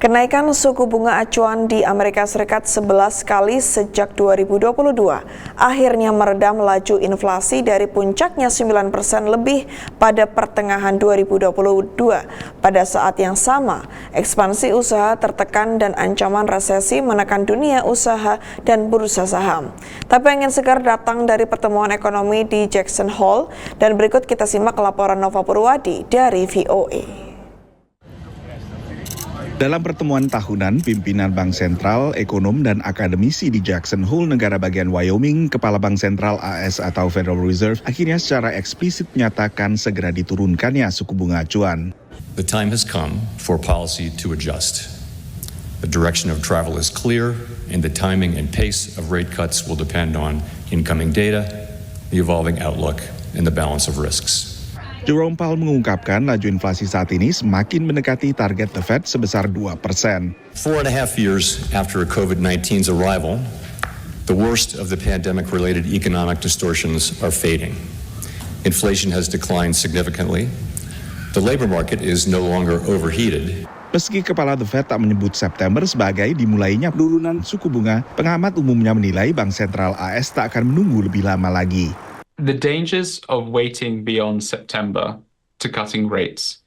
Kenaikan suku bunga acuan di Amerika Serikat 11 kali sejak 2022 akhirnya meredam laju inflasi dari puncaknya 9% lebih pada pertengahan 2022. Pada saat yang sama, ekspansi usaha tertekan dan ancaman resesi menekan dunia usaha dan bursa saham. Tapi angin segar datang dari pertemuan ekonomi di Jackson Hole, dan berikut kita simak laporan Nova Purwadi dari VOA. Dalam pertemuan tahunan, pimpinan Bank Sentral, ekonom, dan akademisi di Jackson Hole, negara bagian Wyoming, Kepala Bank Sentral AS atau Federal Reserve, akhirnya secara eksplisit menyatakan segera diturunkannya suku bunga acuan. The time has come for policy to adjust. The direction of travel is clear, and the timing and pace of rate cuts will depend on incoming data, the evolving outlook, and the balance of risks. Jerome Powell mengungkapkan laju inflasi saat ini semakin mendekati target The Fed sebesar 2%. 4.5 years after COVID-19's arrival, the worst of the pandemic-related economic distortions are fading. Inflation has declined significantly. The labor market is no longer overheated. Meski Kepala The Fed tak menyebut September sebagai dimulainya penurunan suku bunga, pengamat umumnya menilai Bank Sentral AS tak akan menunggu lebih lama lagi. The dangers of waiting beyond September to cutting rates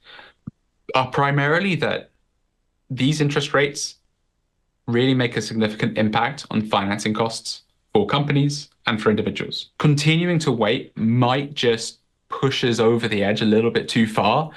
are primarily that these interest rates really make a significant impact on financing costs for companies and for individuals. Continuing to wait might just push us over the edge a little bit too far.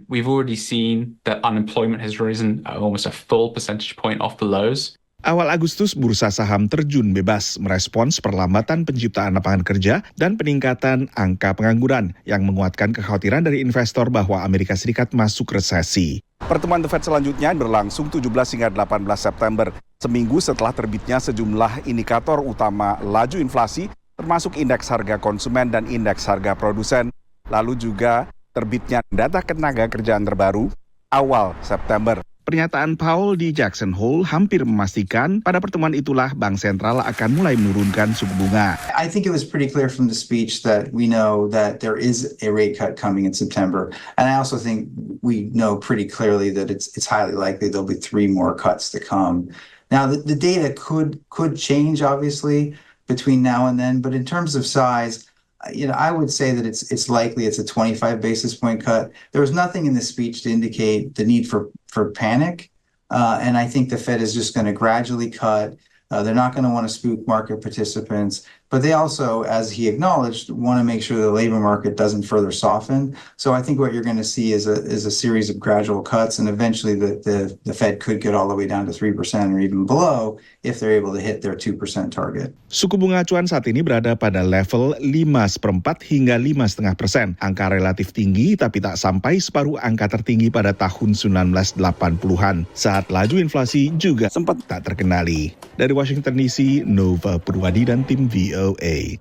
We've already seen that unemployment has risen almost a full percentage point off the lows. Awal Agustus, bursa saham terjun bebas merespons perlambatan penciptaan lapangan kerja dan peningkatan angka pengangguran yang menguatkan kekhawatiran dari investor bahwa Amerika Serikat masuk resesi. Pertemuan The Fed selanjutnya berlangsung 17 hingga 18 September, seminggu setelah terbitnya sejumlah indikator utama laju inflasi, termasuk indeks harga konsumen dan indeks harga produsen, lalu juga terbitnya data tenaga kerjaan terbaru awal September. Pernyataan Powell di Jackson Hole hampir memastikan pada pertemuan itulah Bank Sentral akan mulai menurunkan suku bunga. I think it was pretty clear from the speech that we know that there is a rate cut coming in September. And I also think we know pretty clearly that it's highly likely there'll be 3 more cuts to come. Now, the data could change, obviously, between now and then. But in terms of size, I would say that it's likely it's a 25 basis point cut. There was nothing in the speech to indicate the need for panic, and I think the Fed is just going to gradually cut. They're not going to want to spook market participants, but they also, as he acknowledged, want to make sure the labor market doesn't further soften. So I think what you're going to see is a series of gradual cuts, and eventually the Fed could get all the way down to 3% or even below if they're able to hit their 2% target. Suku bunga acuan saat ini berada pada level 5,4 hingga 5,5%. Angka relatif tinggi tapi tak sampai separuh angka tertinggi pada tahun 1980-an. Saat laju inflasi juga sempat tak terkendali. Dari Washington DC, Nova Purwadi dan tim VOA.